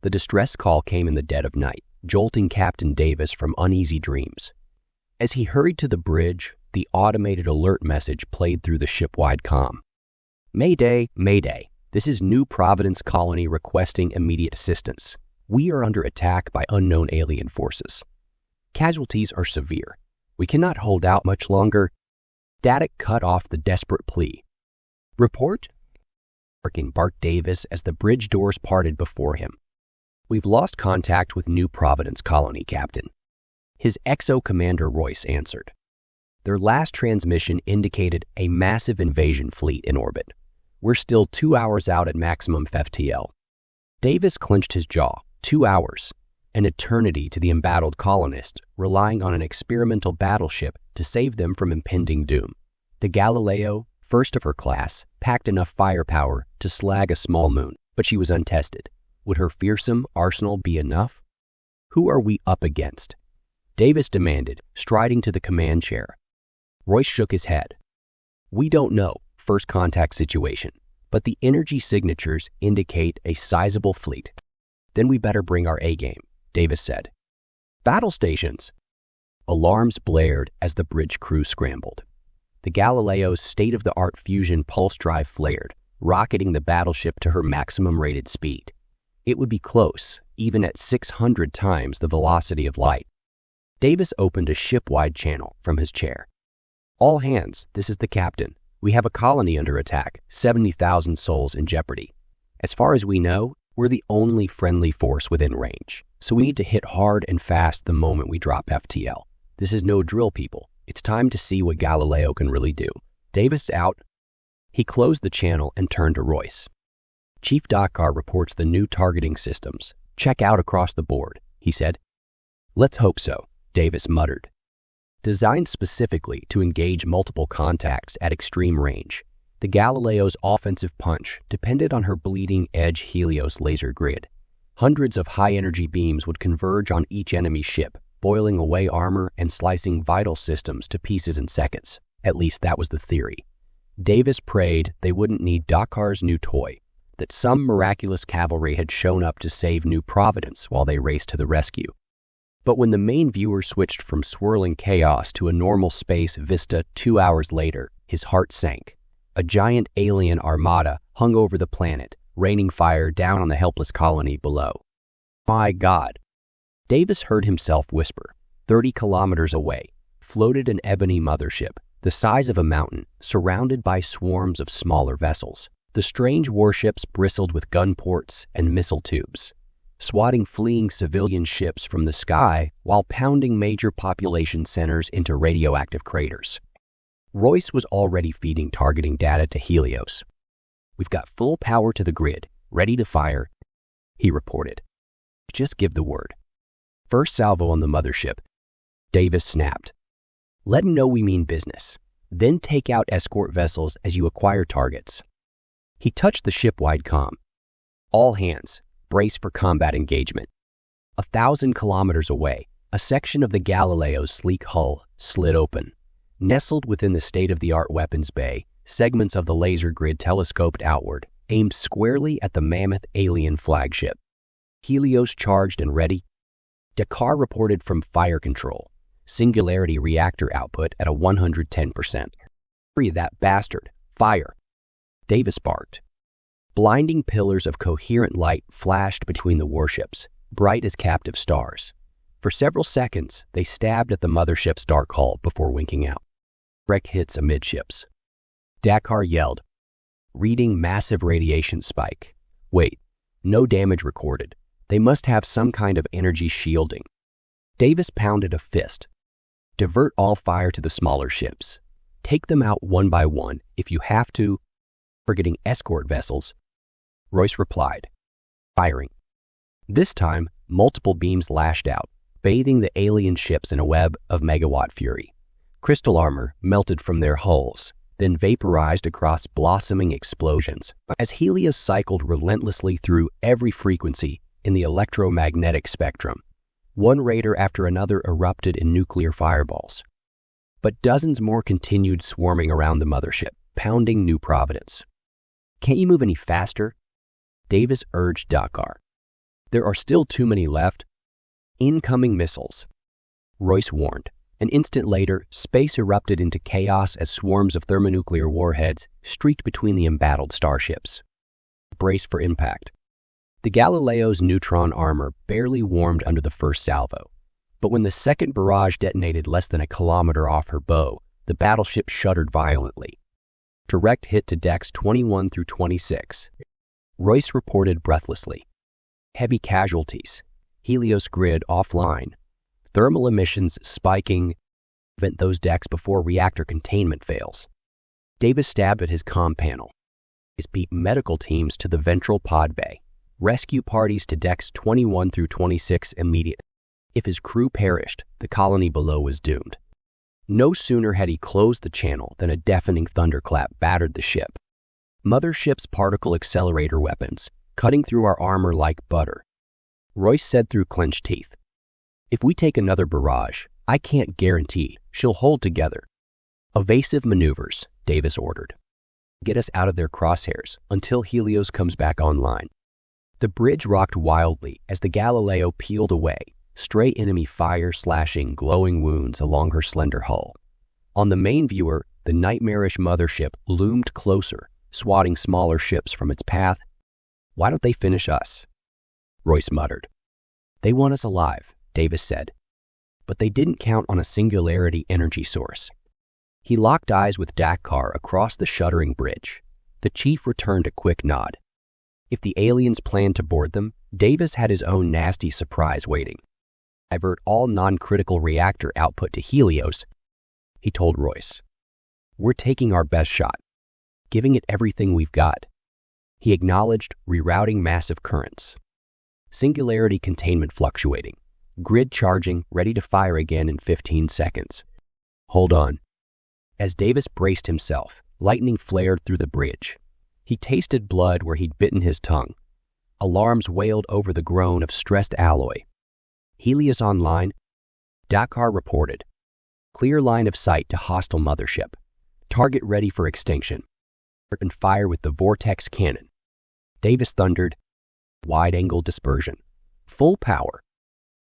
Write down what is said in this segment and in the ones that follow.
The distress call came in the dead of night, jolting Captain Davis from uneasy dreams. As he hurried to the bridge, the automated alert message played through the ship-wide comm. "Mayday, Mayday. This is New Providence Colony requesting immediate assistance. We are under attack by unknown alien forces. Casualties are severe. We cannot hold out much longer." Static cut off the desperate plea. "Report?" barked Davis as the bridge doors parted before him. "We've lost contact with New Providence Colony, Captain." His XO commander Royce answered. Their last transmission indicated a massive invasion fleet in orbit. "We're still 2 hours out at maximum FTL. Davis clenched his jaw. 2 hours. An eternity to the embattled colonists, relying on an experimental battleship to save them from impending doom. The Galileo, first of her class, packed enough firepower to slag a small moon, but she was untested. Would her fearsome arsenal be enough? "Who are we up against?" Davis demanded, striding to the command chair. Royce shook his head. "We don't know, first contact situation, but the energy signatures indicate a sizable fleet." "Then we better bring our A-game," Davis said. "Battle stations!" Alarms blared as the bridge crew scrambled. The Galileo's state-of-the-art fusion pulse drive flared, rocketing the battleship to her maximum rated speed. It would be close, even at 600 times the velocity of light. Davis opened a ship-wide channel from his chair. "All hands, this is the captain. We have a colony under attack, 70,000 souls in jeopardy. As far as we know, we're the only friendly force within range, so we need to hit hard and fast the moment we drop FTL. This is no drill, people. It's time to see what Galileo can really do. Davis out." He closed the channel and turned to Royce. "Chief Dakar reports the new targeting systems. Check out across the board," he said. "Let's hope so," Davis muttered. Designed specifically to engage multiple contacts at extreme range, the Galileo's offensive punch depended on her bleeding-edge Helios laser grid. Hundreds of high-energy beams would converge on each enemy ship, boiling away armor and slicing vital systems to pieces in seconds. At least that was the theory. Davis prayed they wouldn't need Dakar's new toy, that some miraculous cavalry had shown up to save New Providence while they raced to the rescue. But when the main viewer switched from swirling chaos to a normal space vista 2 hours later, his heart sank. A giant alien armada hung over the planet, raining fire down on the helpless colony below. "My God!" Davis heard himself whisper. 30 kilometers away floated an ebony mothership, the size of a mountain, surrounded by swarms of smaller vessels. The strange warships bristled with gun ports and missile tubes, swatting fleeing civilian ships from the sky while pounding major population centers into radioactive craters. Royce was already feeding targeting data to Helios. "We've got full power to the grid, ready to fire," he reported. "Just give the word." "First salvo on the mothership," Davis snapped. "Let him know we mean business. Then take out escort vessels as you acquire targets." He touched the ship-wide comm. "All hands, brace for combat engagement." 1,000 kilometers away, a section of the Galileo's sleek hull slid open. Nestled within the state-of-the-art weapons bay, segments of the laser grid telescoped outward, aimed squarely at the mammoth alien flagship. Helios charged and ready. Dakar reported from fire control. Singularity reactor output at a 110%. "Free that bastard! Fire!" Davis barked. Blinding pillars of coherent light flashed between the warships, bright as captive stars. For several seconds, they stabbed at the mothership's dark hull before winking out. Wreck hits amidships. Dakar yelled, reading massive radiation spike. "Wait, no damage recorded. They must have some kind of energy shielding." Davis pounded a fist. "Divert all fire to the smaller ships. Take them out one by one if you have to." "Forgetting escort vessels," Royce replied, firing. This time, multiple beams lashed out, bathing the alien ships in a web of megawatt fury. Crystal armor melted from their hulls, then vaporized across blossoming explosions as Helios cycled relentlessly through every frequency in the electromagnetic spectrum. One raider after another erupted in nuclear fireballs. But dozens more continued swarming around the mothership, pounding New Providence. "Can't you move any faster?" Davis urged Dakar. There are still too many left. Incoming missiles. Royce warned. An instant later, space erupted into chaos as swarms of thermonuclear warheads streaked between the embattled starships. Brace for impact. The Galileo's neutron armor barely warmed under the first salvo. But when the second barrage detonated less than a kilometer off her bow, the battleship shuddered violently. Direct hit to decks 21 through 26. Royce reported breathlessly. Heavy casualties. Helios grid offline. Thermal emissions spiking. Vent those decks before reactor containment fails. Davis stabbed at his comm panel. His beat medical teams to the ventral pod bay. Rescue parties to decks 21 through 26 immediate. If his crew perished, the colony below was doomed. No sooner had he closed the channel than a deafening thunderclap battered the ship. Mothership's particle accelerator weapons, cutting through our armor like butter. Royce said through clenched teeth, "If we take another barrage, I can't guarantee she'll hold together." "Evasive maneuvers," Davis ordered. "Get us out of their crosshairs until Helios comes back online." The bridge rocked wildly as the Galileo peeled away, stray enemy fire slashing glowing wounds along her slender hull. On the main viewer, the nightmarish mothership loomed closer, swatting smaller ships from its path. "Why don't they finish us?" Royce muttered. "They want us alive," Davis said. But they didn't count on a singularity energy source. He locked eyes with Dakar across the shuddering bridge. The chief returned a quick nod. If the aliens planned to board them, Davis had his own nasty surprise waiting. "Divert all non-critical reactor output to Helios," he told Royce. "We're taking our best shot, giving it everything we've got." He acknowledged rerouting massive currents. Singularity containment fluctuating. Grid charging, ready to fire again in 15 seconds. "Hold on." As Davis braced himself, lightning flared through the bridge. He tasted blood where he'd bitten his tongue. Alarms wailed over the groan of stressed alloy. "Helios online," Dakar reported. "Clear line of sight to hostile mothership. Target ready for extinction. And fire with the vortex cannon." Davis thundered. Wide-angle dispersion. Full power.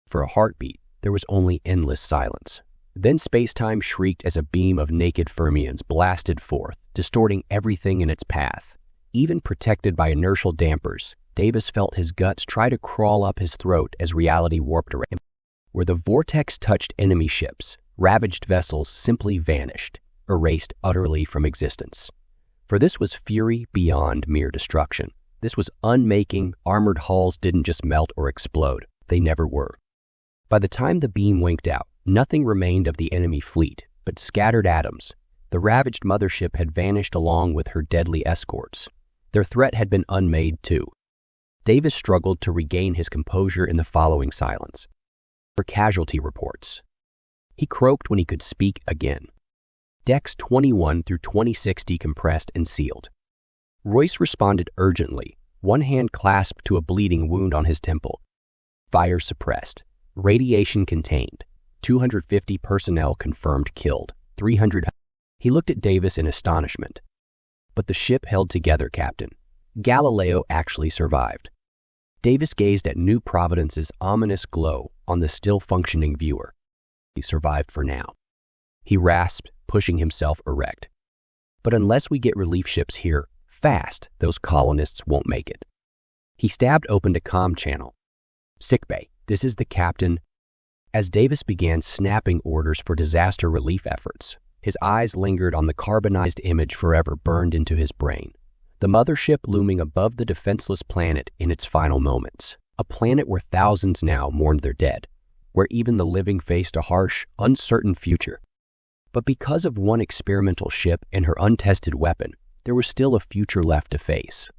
For a heartbeat, there was only endless silence. Then space-time shrieked as a beam of naked fermions blasted forth, distorting everything in its path. Even protected by inertial dampers, Davis felt his guts try to crawl up his throat as reality warped around him. Where the vortex touched enemy ships, ravaged vessels simply vanished, erased utterly from existence. For this was fury beyond mere destruction. This was unmaking. Armored hulls didn't just melt or explode. They never were. By the time the beam winked out, nothing remained of the enemy fleet but scattered atoms. The ravaged mothership had vanished along with her deadly escorts. Their threat had been unmade, too. Davis struggled to regain his composure in the following silence. For casualty reports. He croaked when he could speak again. Decks 21 through 26 decompressed and sealed. Royce responded urgently, one hand clasped to a bleeding wound on his temple. Fire suppressed. Radiation contained. 250 personnel confirmed killed. 300. He looked at Davis in astonishment. "But the ship held together, Captain. Galileo actually survived." Davis gazed at New Providence's ominous glow on the still-functioning viewer. "He survived for now," he rasped, pushing himself erect. "But unless we get relief ships here fast, those colonists won't make it." He stabbed open a comm channel. "Sickbay, this is the captain." As Davis began snapping orders for disaster relief efforts, his eyes lingered on the carbonized image forever burned into his brain. The mothership looming above the defenseless planet in its final moments. A planet where thousands now mourned their dead, where even the living faced a harsh, uncertain future. But because of one experimental ship and her untested weapon, there was still a future left to face.